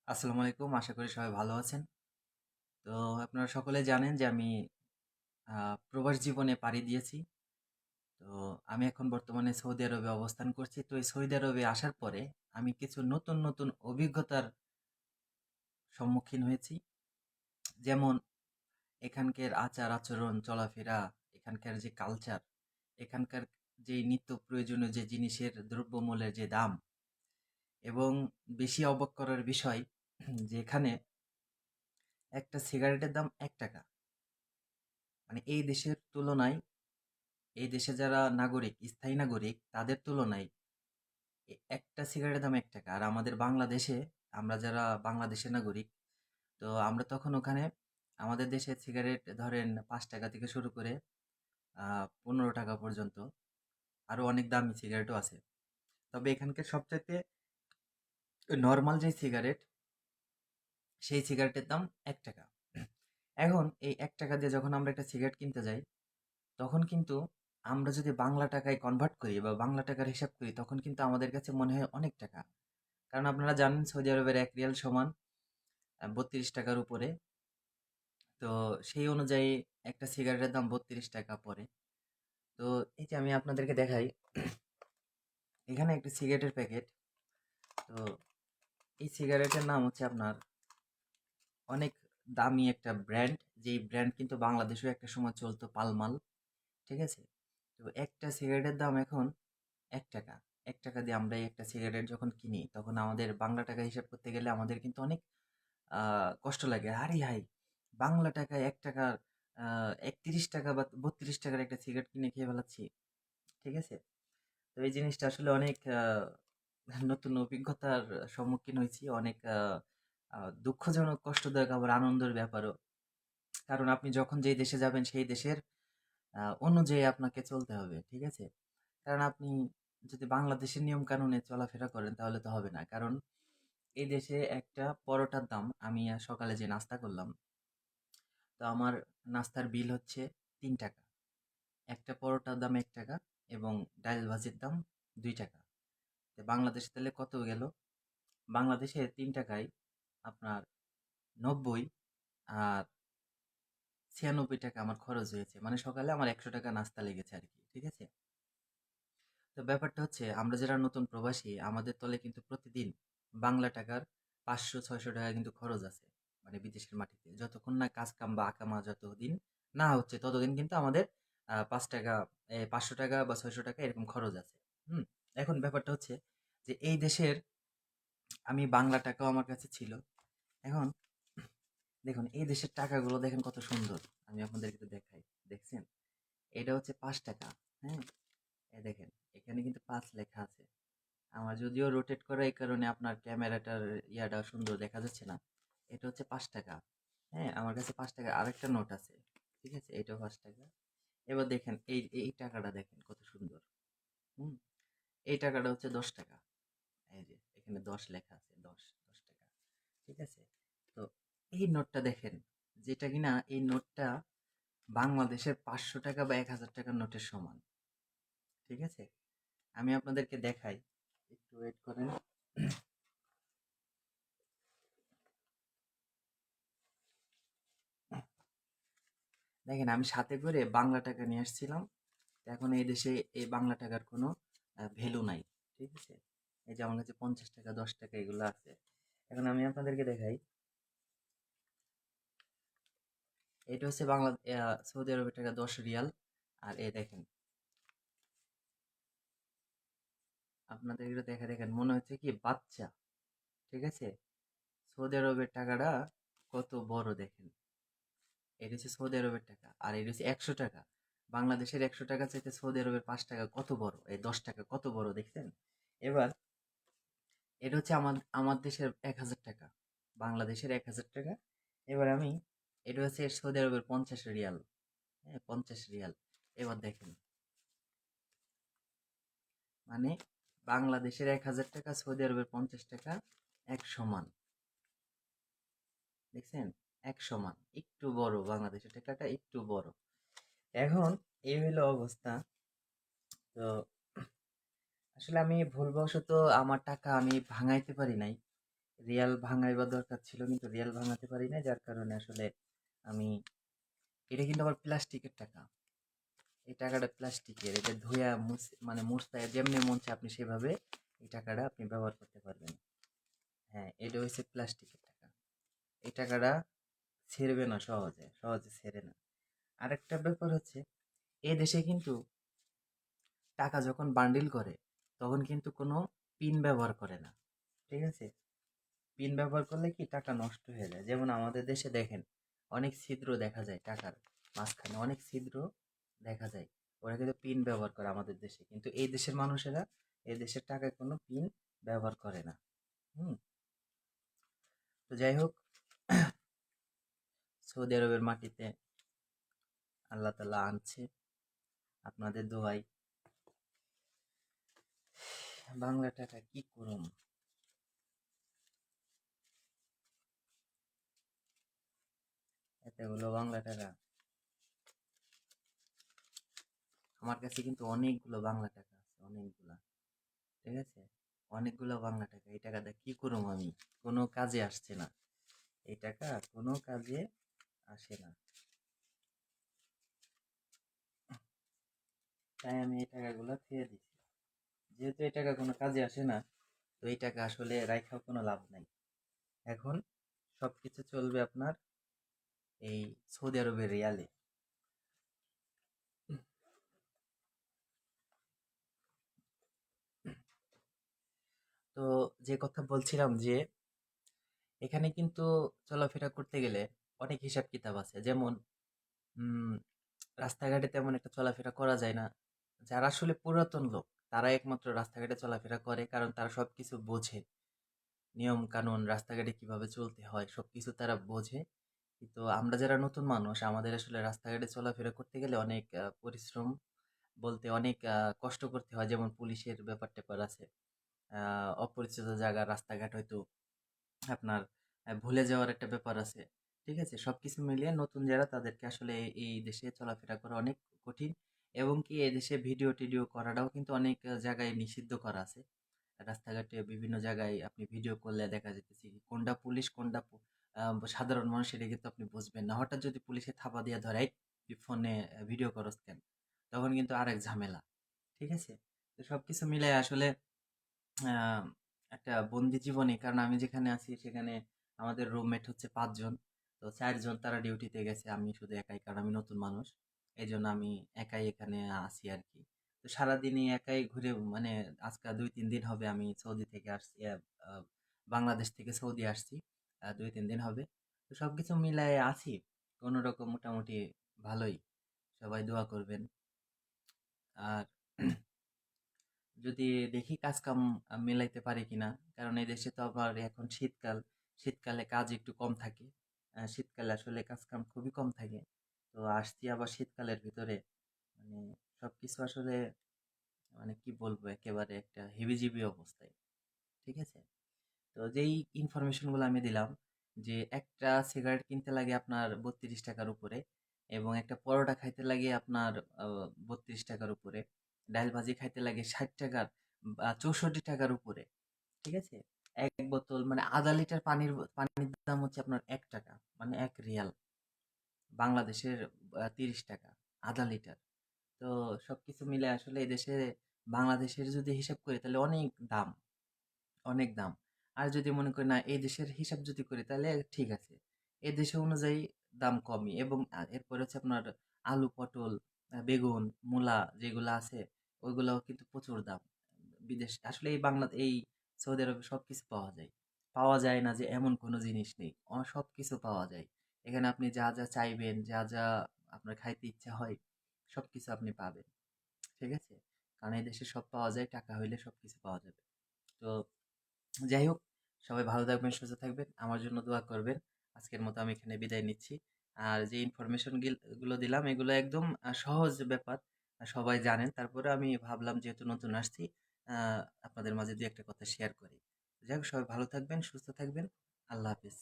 আসসালামু আলাইকুম। আশা করি সবাই ভালো আছেন। তো আপনারা সকলে জানেন যে আমি প্রবাস জীবনে পাড়ি দিয়েছি। তো আমি এখন বর্তমানে সৌদি আরবে অবস্থান করছি। তো এই সৌদি আরবে আসার পরে আমি কিছু নতুন অভিজ্ঞতার সম্মুখীন হয়েছি। যেমন এখানকার আচার-আচরণ, চলাফেরা, এখানকার যে কালচার, এখানকার যে নিত্য প্রয়োজনীয় যে জিনিসের দ্রব্যমূল্যের যে দাম এবং বেশি অবাক করার বিষয় যে এখানে একটা সিগারেটের দাম ৳১। মানে এই দেশের তুলনায় এই দেশে যারা নাগরিক, স্থায়ী নাগরিক তাদের তুলনায় একটা সিগারেটের দাম ৳১। আর আমাদের বাংলাদেশে আমরা যারা বাংলাদেশের নাগরিক, তো আমরা তখন ওখানে আমাদের দেশে সিগারেট ধরেন ৳৫ থেকে শুরু করে ৳১৫ পর্যন্ত আরো অনেক দামি সিগারেটও আছে। তবে এখানকার সবচাইতে নরমাল যে সিগারেট, সেই সিগারেটের দাম ৳১। এখন এই ৳১ দিয়ে যখন আমরা একটা সিগারেট কিনতে যাই, তখন কিন্তু আমরা যদি বাংলা টাকায় কনভার্ট করি বা বাংলা টাকার হিসাব করি, তখন কিন্তু আমাদের কাছে মনে হয় অনেক টাকা। কারণ আপনারা জানেন সৌদি আরবের ১ রিয়াল সমান ৳৩২ উপরে। তো সেই অনুযায়ী একটা সিগারেটের দাম ৳৩২ পড়ে। তো এই যে আমি আপনাদেরকে দেখাই, এখানে একটা সিগারেটের প্যাকেট। তো এই সিগারেটের নাম হচ্ছে আপনার অনেক দামি একটা ব্র্যান্ড, যেই ব্র্যান্ড কিন্তু বাংলাদেশেও একটা সময় চলতো, পালমাল। ঠিক আছে? তো একটা সিগারেটের দাম এখন ৳১। ৳১ দিয়ে আমরা এই একটা সিগারেট যখন কিনি, তখন আমাদের বাংলা টাকা হিসাব করতে গেলে আমাদের কিন্তু অনেক কষ্ট লাগে। আরে হাই! বাংলা টাকায় ৳১ আ ৳৩১ বা ৳৩২ একটা সিগারেট কিনে খেয়ে ফেলাচ্ছি। ঠিক আছে? তো এই জিনিসটা আসলে অনেক নতুন অভিজ্ঞতার সম্মুখীন হয়েছি। অনেক আ আ দুঃখজনক, কষ্টদায়ক আবার আনন্দের ব্যাপারও। কারণ আপনি যখন যেই দেশে যাবেন সেই দেশের অনুযায়ী আপনাকে চলতে হবে। ঠিক আছে? কারণ আপনি যদি বাংলাদেশের নিয়ম কানুনে চলাফেরা করেন তাহলে তো হবে না। কারণ এই দেশে একটা পরোটার দাম, আমি সকালে যে নাস্তা করলাম, তো আমার নাস্তার বিল হচ্ছে ৳৩। একটা পরোটার দাম ৳১ এবং ডাইল ভাজির দাম ৳২। তো বাংলাদেশে তাহলে কত গেল? বাংলাদেশে ৳৩ য় আপনার ৯০ আর ৳৯৬ আমার খরচ হয়েছে। মানে সকালে আমার ৳১০০ নাস্তা লেগেছে আরকি। ঠিক আছে? তো ব্যাপারটা হচ্ছে আমরা যারা নতুন প্রবাসী আমাদের তলে কিন্তু প্রতিদিন বাংলা টাকার ৳৫০০-৬০০ কিন্তু খরচ আছে। মানে বিদেশের মাটিতে। যতক্ষণ না কাজ কাম বা আকামা যতদিন না হচ্ছে ততদিন কিন্তু আমাদের ৳৫ ৳৫০০ বা ৳৬০০ এরকম খরচ আছে। হুম? এখন ব্যাপারটা হচ্ছে যে এই দেশের আমি বাংলা টাকাও আমার কাছে ছিল। এখন দেখুন এই দেশের টাকাগুলো দেখেন কত সুন্দর। আমি আপনাদেরকে একটু দেখাই। দেখছেন? এটা হচ্ছে ৳৫। হ্যাঁ? এই দেখেন এখানে কিন্তু ৫ লেখা আছে। আমার যদিও রোটেট করা এই কারণে আপনার ক্যামেরাটার ইয়াটা সুন্দর দেখা যাচ্ছে না। এটা হচ্ছে ৳৫। হ্যাঁ? আমার কাছে ৳৫ আরেকটা নোট আছে। ঠিক আছে? এটাও ৳৫। এবার দেখেন এই টাকাটা দেখেন কত সুন্দর। হুম? এই টাকাটা হচ্ছে ৳১০। এই যে এখানে ১০ লেখা আছে। ১০ টাকা। ঠিক আছে? তো এই নোটটা দেখেন, যেটা কিনা এই নোটটা বাংলাদেশের ৳৫০০ বা ৳১,০০০ নোটের সমান। ঠিক আছে? আমি আপনাদেরকে দেখাই। একটু ওয়েট করেন। দেখেন আমি সাথে করে বাংলা টাকা নিয়ে আসছিলাম। এখন এই দেশে এই বাংলা টাকার কোনো ভ্যালু নাই। ঠিক আছে? এই যে আমার কাছে ৳৫০, ৳১০ এগুলো আছে। এখন আমি আপনাদেরকে দেখাই। এটা হচ্ছে সৌদি আরবের টাকা ১০ রিয়াল। আর দেখেন, আপনাদের এগুলো দেখে দেখেন মনে হচ্ছে কি বাচ্চা। ঠিক আছে? সৌদি আরবের টাকাটা কত বড় দেখেন। এটা হচ্ছে সৌদি আরবের টাকা। আর এটা হচ্ছে ৳১০০। বাংলাদেশের ৳১০০ চাইতে সৌদি আরবের ৳৫ কত বড়? এই ৳১০ কত বড় দেখছেন? এবার এটা হচ্ছে আমার দেশের ৳১,০০০। বাংলাদেশের ৳১,০০০। এবার আমি এটা হচ্ছে সৌদি আরবের ৫০ রিয়াল। হ্যাঁ? ৫০ রিয়াল। এবার দেখেন, মানে বাংলাদেশের ৳১,০০০, সৌদি আরবের ৳৫০ এক সমান। দেখছেন? এক সমান। একটু বড়, বাংলাদেশের টাকাটা একটু বড়। এখন এই হইলো অবস্থা। তো আসলে আমি ভুলবশত আমার টাকা আমি ভাঙাইতে পারি নাই। রিয়াল ভাঙাইবার দরকার ছিল, কিন্তু রিয়াল ভাঙাতে পারি না, যার কারণে আসলে আমি, এটা কিন্তু আবার প্লাস্টিকের টাকা। এই টাকাটা প্লাস্টিকের, এটা ধুয়া মানে মুছতে যেমনি মন চায় আপনি সেভাবে এই টাকাটা আপনি ব্যবহার করতে পারবেন। হ্যাঁ, এটা হচ্ছে প্লাস্টিকের টাকা। এই টাকাটা ছেড়বে না, সহজে সহজে ছেড়ে না। আরেকটা ব্যাপার হচ্ছে, এই দেশে কিন্তু টাকা যখন বান্ডিল করে তখন কিন্তু কোনো পিন ব্যবহার করে না। ঠিক আছে, পিন ব্যবহার করলে কি টাকা নষ্ট হয়ে যায়। যেমন আমাদের দেশে দেখেন, অনেক ছিদ্র দেখা যায় টাকার মাঝখানে, অনেক ছিদ্র দেখা যায়। ওরা কিন্তু পিন ব্যবহার করে আমাদের দেশে, কিন্তু এই দেশের মানুষেরা এই দেশের টাকায় কোনো পিন ব্যবহার করে না। হুম। তো যাই হোক, সৌদি আরবের মাটিতে আল্লাহ তাআলা আনছে আপনাদের দোয়ায়। বাংলা টাকা কি করুম, এতগুলো বাংলা টাকা। আমার কাছে কিন্তু অনেকগুলো বাংলা টাকা আছে, অনেকগুলা। ঠিক আছে, অনেকগুলো বাংলা টাকা। এই টাকাটা কি করুম আমি, কোনো কাজে আসছে না। এই টাকা কোনো কাজে আসে না, তাই আমি এই টাকাগুলো ফেলে দিছি। যেহেতু এই টাকা কোনো কাজে আসে না, তো এই টাকা আসলে রাখাও কোনো লাভ নাই। এখন সবকিছু চলবে আপনার এই সৌদি আরবের রিয়ালে। তো যে কথা বলছিলাম যে এখানে কিন্তু চলাফেরা করতে গেলে অনেক হিসাব কিতাব আছে। যেমন উম রাস্তাঘাটে তেমন একটা চলাফেরা করা যায় না। যারা আসলে পুরাতন লোক তারা একমাত্র রাস্তাঘাটে চলাফেরা করে, কারণ তারা সবকিছু বোঝে। নিয়ম কানুন, রাস্তাঘাটে কিভাবে চলতে হয় সবকিছু তারা বোঝে। কিন্তু আমরা যারা নতুন মানুষ, আমাদের আসলে রাস্তাঘাটে চলাফেরা করতে গেলে অনেক পরিশ্রম বলতে অনেক কষ্ট করতে হয়। যেমন পুলিশের ব্যাপার-ট্যাপার আছে। অপরিচিত জায়গা, রাস্তাঘাট হয়তো আপনার ভুলে যাওয়ার একটা ব্যাপার আছে। ঠিক আছে? সবকিছু মিলিয়ে নতুন যারা, তাদেরকে আসলে এই দেশে চলাফেরা করা অনেক কঠিন। এবং কি এই দেশে ভিডিও-টিডিও করাটাও কিন্তু অনেক জায়গায় নিষিদ্ধ করা আছে। রাস্তাঘাটে বিভিন্ন জায়গায় আপনি ভিডিও করলে দেখা যাইতেছে কি কোনটা পুলিশ কোনটা সাধারণ মানুষ, এটা কিন্তু আপনি বুঝবেন না। হঠাৎ যদি পুলিশে থাপা দিয়ে ধরে, "এই তুই ফোনে ভিডিও করস কেন?" তখন কিন্তু আরেক ঝামেলা। ঠিক আছে? তো সবকিছু মিলায় আসলে আহ, একটা বন্দি জীবনে, কারণ আমি যেখানে আছি সেখানে আমাদের রুমমেট হচ্ছে 5 জন। তো 4 জন তারা ডিউটিতে গেছে, আমি শুধু একাই, কারণ আমি নতুন মানুষ। এই জন্য আমি একাই এখানে আছি আর কি। তো সারাদিনই একাই ঘুরে, মানে আজকে 2-3 দিন হবে আমি সৌদি থেকে আসছি, আহ, বাংলাদেশ থেকে সৌদি আসছি। 2-3 দিন হবে। তো সবকিছু মিলায়ে আছি কোনো রকম, মোটামুটি ভালোই। সবাই দোয়া করবেন। আর যদি দেখি কাজ কাম মেলাইতে পারি কিনা, কারণ এই দেশে তো আবার এখন শীতকাল, শীতকালে কাজ একটু কম থাকে। শীতকালে আসলে কাজ কাম খুবই কম থাকে। তো আসছি আবার শীতকালের ভিতরে, মানে সবকিছু আসলে, মানে কি বলবো, একেবারে একটা হেবিজিবি অবস্থায়। ঠিক আছে, তো যেই ইনফরমেশন গুলো আমি দিলাম, যে একটা সিগারেট কিনতে লাগে আপনার 32 টাকার উপরে, এবং একটা পরোটা খাইতে লাগে আপনার 32 টাকার উপরে, ডাল ভাজি খাইতে লাগে 60 টাকার 64 টাকার উপরে। ঠিক আছে, এক বোতল মানে আধা লিটার পানির দাম হচ্ছে আপনার 1 টাকা, মানে 1 রিয়াল। বাংলাদেশের 30 টাকা আধা লিটার। তো সবকিছু মিলে আসলে এদেশে, বাংলাদেশের যদি হিসাব করি তাহলে অনেক দাম, অনেক দাম। আর যদি মনে করি না এই দেশের হিসাব যদি করি তাহলে ঠিক আছে, এই দেশে অনুযায়ী দাম কমই। এবং এরপরে হচ্ছে আপনার আলু, পটল, বেগুন, মূলা যেগুলো আছে, ওইগুলাও কিন্তু প্রচুর দাম। বিদেশ আসলে এই এই সৌদি আরবে সবকিছু পাওয়া যায়। পাওয়া যায় না যে এমন কোনো জিনিস নেই, সবকিছু পাওয়া যায়। এখানে আপনি যা যা চাইবেন, যা যা আপনার খাইতে ইচ্ছা হয়, সবকিছু আপনি পাবেন। ঠিক আছে, কারণ এই দেশে সব পাওয়া যায়, টাকা হইলে সবকিছু পাওয়া যাবে। তো যাই হোক, সবাই ভালো থাকবেন, সুস্থ থাকবেন, আমার জন্য দোয়া করবেন। আজকের মতো আমি এখানে বিদায় নিচ্ছি। আর যে ইনফরমেশন গুলো দিলাম এগুলো একদম সহজ ব্যাপার, সবাই জানেন। তারপরে আমি ভাবলাম যেহেতু নতুন আসছি, আপনাদের মাঝে 2-একটা কথা শেয়ার করি। যাই হোক, সবাই ভালো থাকবেন, সুস্থ থাকবেন। আল্লাহ হাফিজ।